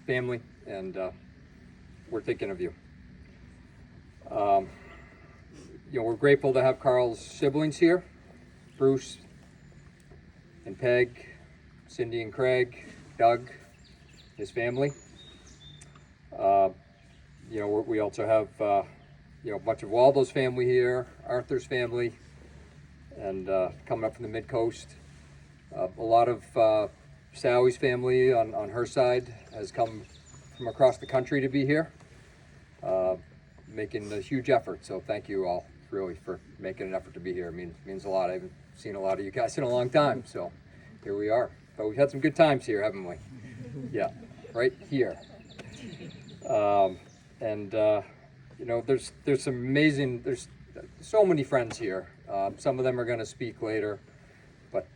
family, and we're thinking of you. We're grateful to have Carl's siblings here, Bruce and Peg, Cindy and Craig, Doug, his family. We also have a bunch of Waldo's family here, Arthur's family, and coming up from the mid-coast. A lot of Sally's family on her side has come from across the country to be here, making a huge effort. So thank you all really for making an effort to be here. It means a lot. I haven't seen a lot of you guys in a long time, so here we are. But we've had some good times here, haven't we? Yeah, right here. There's some amazing, there's so many friends here. Some of them are going to speak later, but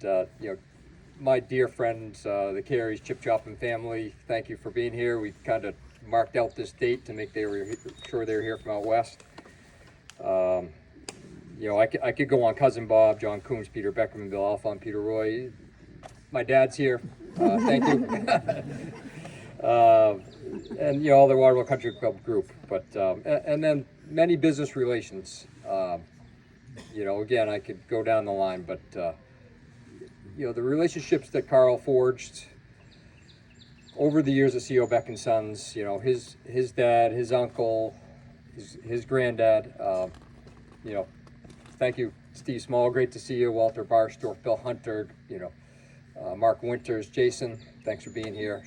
my dear friends, the Careys, Chip Choppin family, thank you for being here. We kind of marked out this date to make sure they were here from out west. I could go on Cousin Bob, John Coombs, Peter Beckerman, Bill Alphon, Peter Roy. My dad's here. Thank you. And all the Waterville Country Club group, but and then many business relations. Again, I could go down the line, but the relationships that Carl forged over the years at C.O. Beck and Sons, his dad, his uncle, his granddad, thank you, Steve Small, great to see you, Walter Barstorff, Bill Hunter, Mark Winters, Jason, thanks for being here.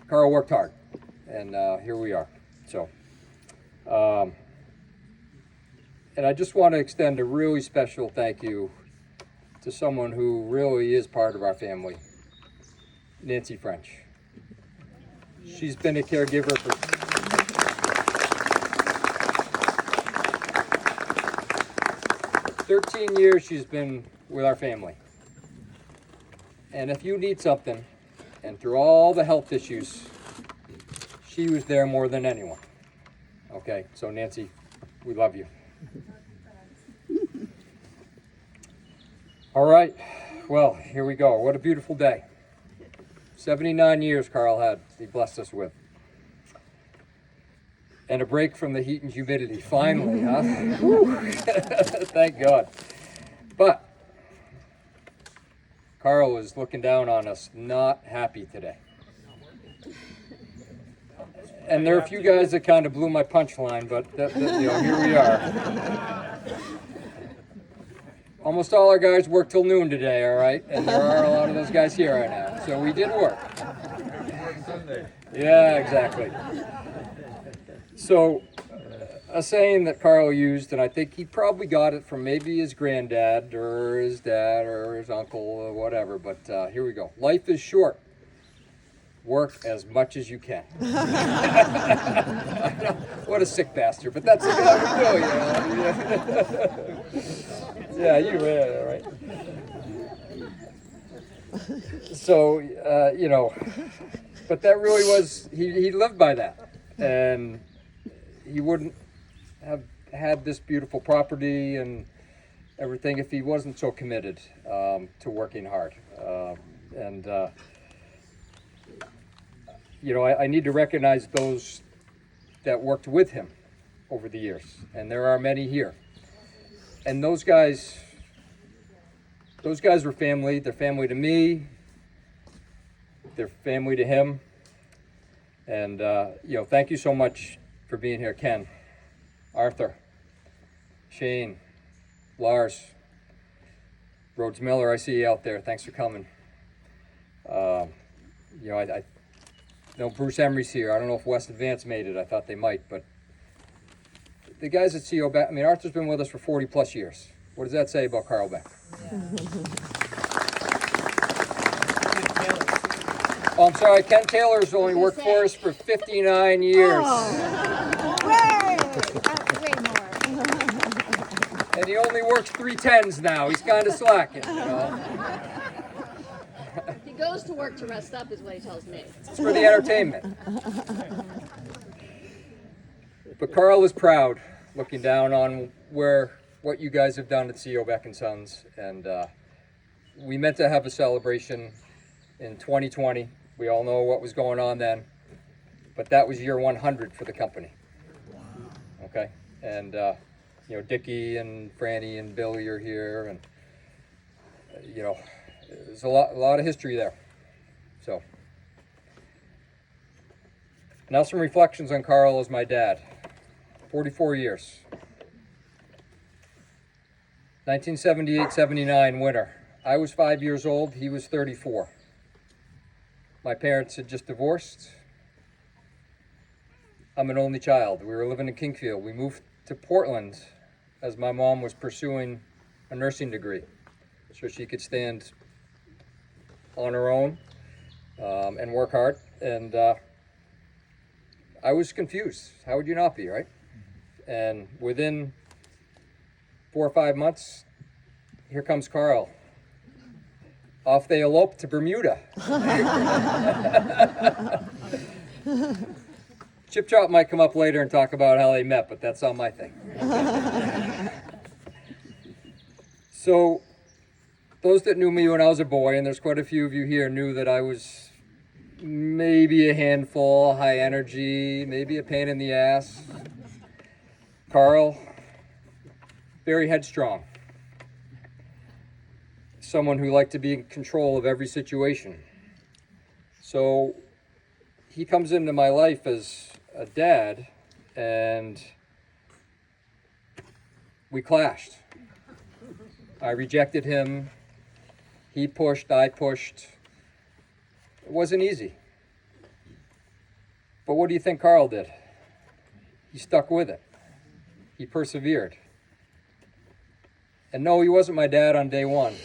Carl worked hard, and here we are. So, and I just want to extend a really special thank you to someone who really is part of our family, Nancy French. She's been a caregiver for 13 years. She's been with our family. And if you need something, and through all the health issues, she was there more than anyone. Okay, so Nancy, we love you. All right, well, here we go. What a beautiful day. 79 years Carl had, he blessed us with. And a break from the heat and humidity, finally, huh? Thank God. But Carl was looking down on us, not happy today. And there are a few guys that kind of blew my punchline, but here we are. Almost all our guys work till noon today, all right? And there are a lot of those guys here right now. So we did work. Yeah, exactly. So a saying that Carl used, and I think he probably got it from maybe his granddad or his dad or his uncle or whatever, but here we go. Life is short. Work as much as you can. What a sick bastard, but that's the guy we do, Yeah, you right. So, but that really was, he lived by that. And he wouldn't have had this beautiful property and everything if he wasn't so committed to working hard. I need to recognize those that worked with him over the years, and there are many here. And those guys were family. They're family to me. They're family to him. And thank you so much for being here, Ken, Arthur, Shane, Lars, Rhodes Miller. I see you out there. Thanks for coming. I know Bruce Emery's here. I don't know if West Advance made it. I thought they might, but the guys at CO Beck, Arthur's been with us for 40 plus years. What does that say about Carl Beck? Yeah. Oh, I'm sorry, Ken Taylor's only worked for us for 59 years. Oh, way! That's way more. And he only works 3/10s now. He's kind of slacking, He goes to work to rest up is what he tells me. It's for the entertainment. But Carl is proud, looking down on what you guys have done at CO Beck and Sons. And we meant to have a celebration in 2020. We all know what was going on then, but that was year 100 for the company. Okay, and you know, Dickie and Franny and Billy are here, and you know, there's a lot of history there. So now some reflections on Carl as my dad. 44 years. 1978-79 winter. I was 5 years old, he was 34. My parents had just divorced. I'm an only child. We were living in Kingfield. We moved to Portland as my mom was pursuing a nursing degree so she could stand on her own and work hard. And I was confused. How would you not be, right? And within 4 or 5 months, here comes Carl. Off they eloped to Bermuda. Chip Chop might come up later and talk about how they met, but that's not my thing. So, those that knew me when I was a boy, and there's quite a few of you here, knew that I was maybe a handful, high energy, maybe a pain in the ass. Carl, very headstrong. Someone who liked to be in control of every situation. So he comes into my life as a dad, and we clashed. I rejected him. He pushed, I pushed. It wasn't easy. But what do you think Carl did? He stuck with it. He persevered. And no, he wasn't my dad on day one.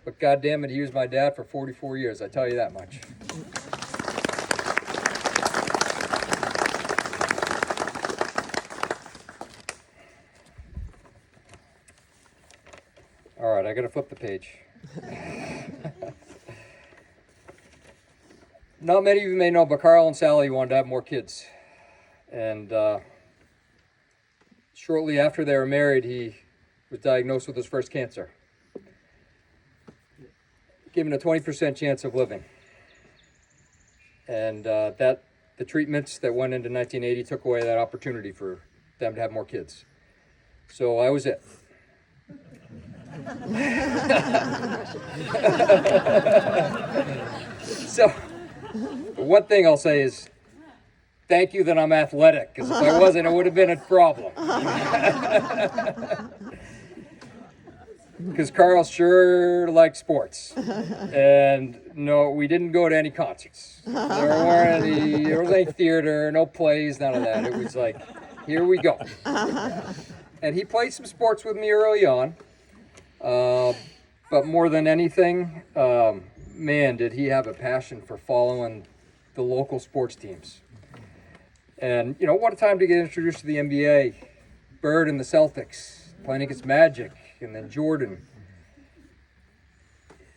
But God damn it, he was my dad for 44 years, I tell you that much. All right, I gotta flip the page. Not many of you may know, but Carl and Sally wanted to have more kids. And shortly after they were married, he was diagnosed with his first cancer, given a 20% chance of living. And the treatments that went into 1980 took away that opportunity for them to have more kids. So I was it. So one thing I'll say is, thank you that I'm athletic, because if I wasn't, it would have been a problem. Because Carl sure liked sports. And no, we didn't go to any concerts. There was any theater, no plays, none of that. It was like, here we go. And he played some sports with me early on. But more than anything, man, did he have a passion for following the local sports teams. And, you know, what a time to get introduced to the NBA. Bird and the Celtics playing against Magic, and then Jordan.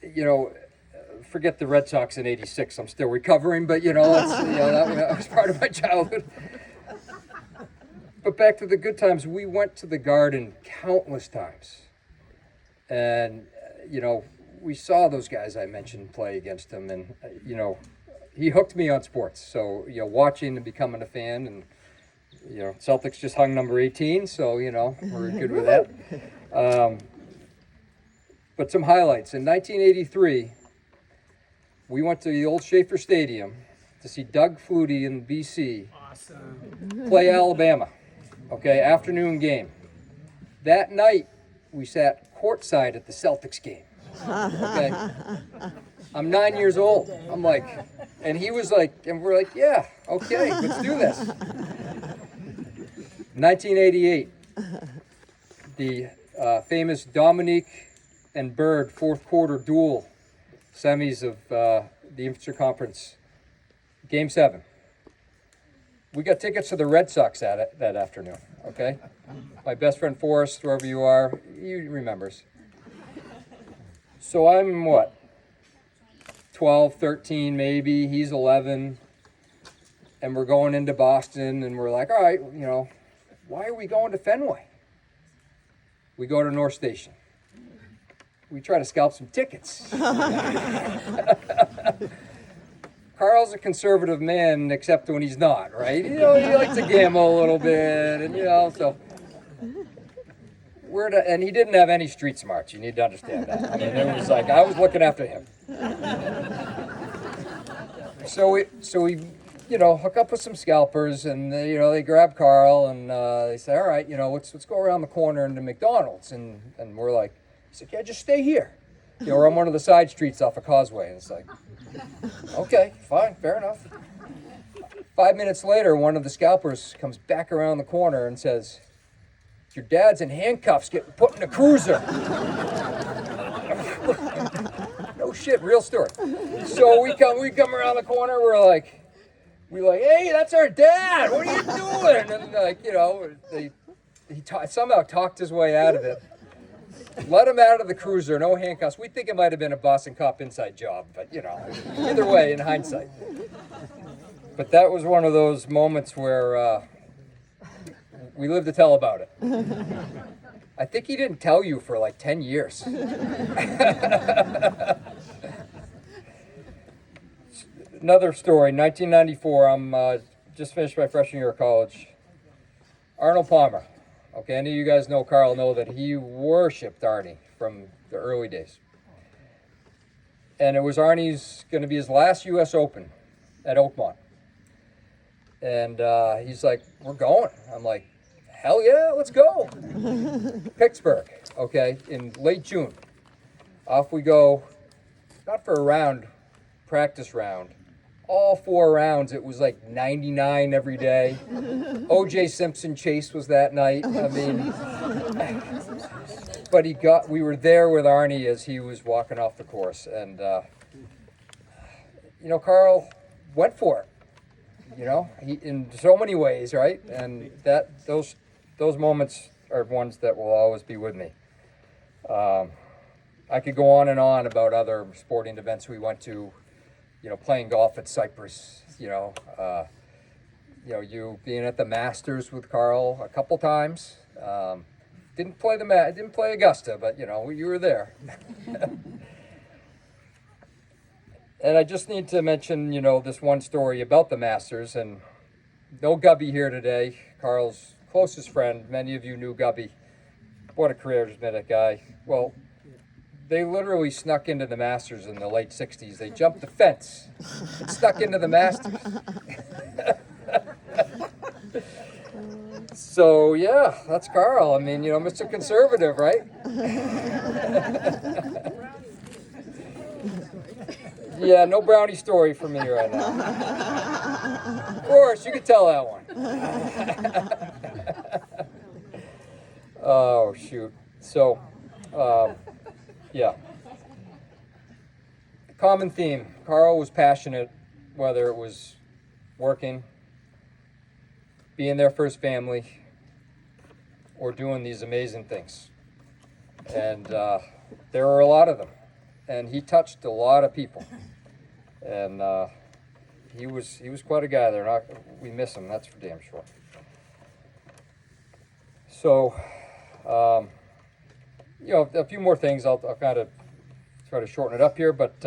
You know, forget the Red Sox in '86. I'm still recovering, but, you know, that was part of my childhood. But back to the good times, we went to the Garden countless times. And, you know, we saw those guys I mentioned play against him, and, you know, he hooked me on sports. So, you know, watching and becoming a fan, and, you know, Celtics just hung number 18, so, you know, we're good with that. But some highlights. In 1983, we went to the old Schaefer Stadium to see Doug Flutie in BC play Alabama. Okay, afternoon game. That night, we sat courtside at the Celtics game. Okay, I'm 9 years old. I'm like, and he was like, and we're like, yeah, okay, let's do this. 1988, the famous Dominique and Bird fourth quarter duel semis of the Infantry Conference, Game 7. We got tickets to the Red Sox that afternoon, okay? My best friend Forrest, wherever you are, he remembers. So I'm, 12, 13 maybe, he's 11, and we're going into Boston, and we're like, all right, you know, why are we going to Fenway? We go to North Station. We try to scalp some tickets. Carl's a conservative man, except when he's not, right? You know, he likes to gamble a little bit, and you know, so and he didn't have any street smarts. You need to understand that. I mean, it was like I was looking after him. So we, you know, hook up with some scalpers, and they, you know, they grab Carl, and they say, all right, you know, let's go around the corner into McDonald's, and we're like, he said, yeah, just stay here. You know, we're on one of the side streets off a causeway, and it's like, okay, fine, fair enough. 5 minutes later, one of the scalpers comes back around the corner and says, your dad's in handcuffs, getting put in a cruiser. No shit, real story. So we come around the corner, we're like, hey, that's our dad. What are you doing? And like, you know, he somehow talked his way out of it. Let him out of the cruiser, no handcuffs. We think it might have been a Boston Cop inside job, but you know, either way, in hindsight. But that was one of those moments where we lived to tell about it. I think he didn't tell you for like 10 years. Another story, 1994, I'm just finished my freshman year of college. Arnold Palmer. Okay, any of you guys know Carl know that he worshipped Arnie from the early days. And it was Arnie's going to be his last U.S. Open at Oakmont. And he's like, we're going. I'm like, hell yeah, let's go. Pittsburgh, okay, in late June. Off we go, not for a round, practice round. All 4 rounds, it was like 99 every day. O.J. Simpson chase was that night. I mean, but we were there with Arnie as he was walking off the course. And, you know, Carl went for it, you know, in so many ways, right? And those moments are ones that will always be with me. I could go on and on about other sporting events we went to. You know, playing golf at Cypress, you being at the Masters with Carl a couple times. Didn't play Augusta, but you know, you were there. And I just need to mention, you know, this one story about the Masters, and no Gubby here today, Carl's closest friend. Many of you knew Gubby. What a charismatic guy. Well, they literally snuck into the Masters in the late 60s. They jumped the fence and snuck into the Masters. So, yeah, that's Carl. I mean, you know, Mr. Conservative, right? Yeah, no brownie story for me right now. Of course, you could tell that one. Oh, shoot. So, yeah. Common theme. Carl was passionate, whether it was working, being there for his family, or doing these amazing things. And there were a lot of them. And he touched a lot of people. And he was quite a guy there. We miss him, that's for damn sure. So, you know, a few more things. I'll kind of try to shorten it up here, but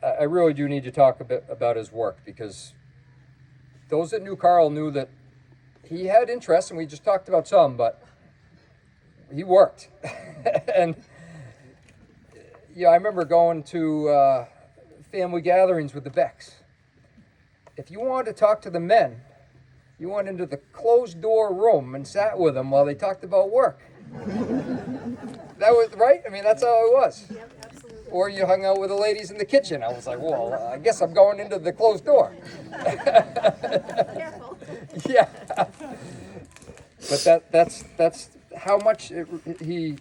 I really do need to talk a bit about his work, because those that knew Carl knew that he had interests, and we just talked about some, but he worked. And yeah, I remember going to family gatherings with the Becks. If you wanted to talk to the men, you went into the closed door room and sat with them while they talked about work. That was right. I mean, that's how it was. Yep, absolutely. Or you hung out with the ladies in the kitchen. I was like, well, I guess I'm going into the closed door. Careful. Yeah. But that's how much he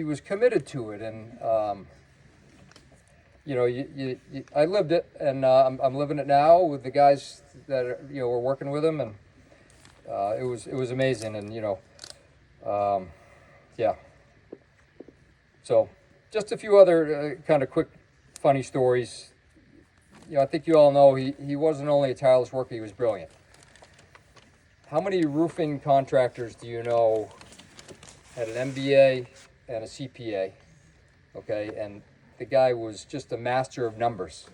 was committed to it, and you know, I lived it, and I'm living it now with the guys that were working with him, and it was amazing, and you know, yeah. So, just a few other kind of quick, funny stories. You know, I think you all know he wasn't only a tireless worker; he was brilliant. How many roofing contractors do you know had an MBA and a CPA? Okay, and the guy was just a master of numbers.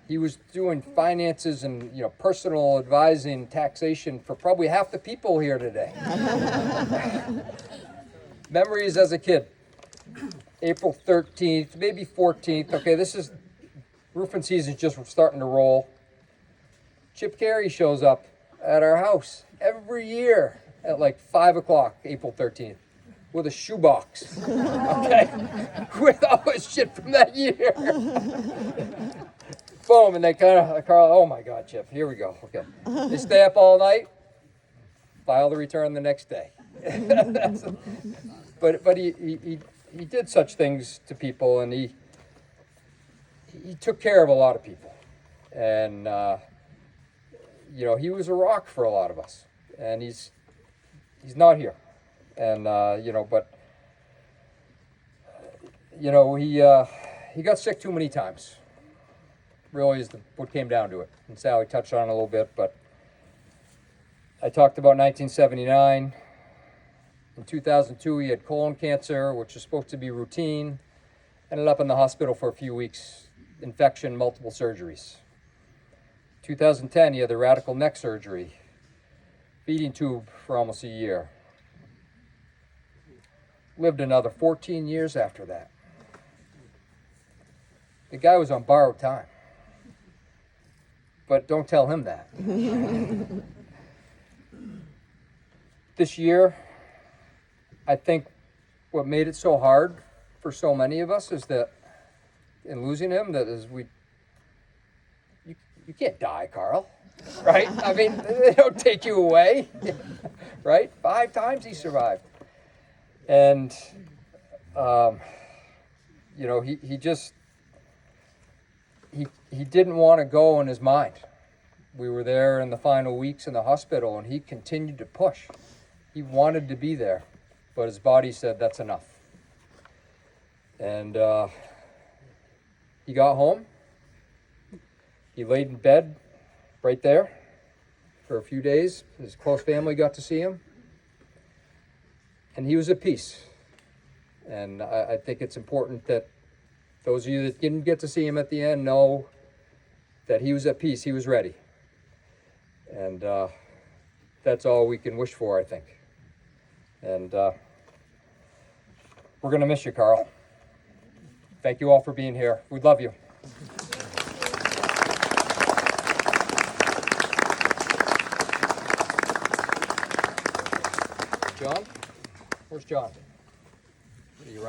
he was doing finances and personal advising, taxation for probably half the people here today. Memories as a kid. April 13th, maybe 14th. Okay, this is roofing season's just starting to roll. Chip Carey shows up at our house every year at like 5 o'clock, April 13th, with a shoebox, okay, with all his shit from that year. Boom, and they Carl, oh my God, Chip, here we go, okay. They stay up all night, file the return the next day. But he did such things to people, and he took care of a lot of people. And, he was a rock for a lot of us. And he's not here. And, but, he got sick too many times. Really is what came down to it. And Sally touched on it a little bit, but I talked about 1979. In 2002, he had colon cancer, which was supposed to be routine. Ended up in the hospital for a few weeks. Infection, multiple surgeries. 2010, he had the radical neck surgery. Feeding tube for almost a year. Lived another 14 years after that. The guy was on borrowed time. But don't tell him that. This year, I think what made it so hard for so many of us is that in losing him, you can't die, Carl, right? I mean, they don't take you away, right? 5 times he survived. And, he didn't want to go in his mind. We were there in the final weeks in the hospital, and he continued to push. He wanted to be there, but his body said, that's enough. And he got home. He laid in bed right there for a few days. His close family got to see him. And he was at peace. And I think it's important that those of you that didn't get to see him at the end know that he was at peace. He was ready. And that's all we can wish for, I think. And we're going to miss you, Carl. Thank you all for being here. We love you. John? Where's John?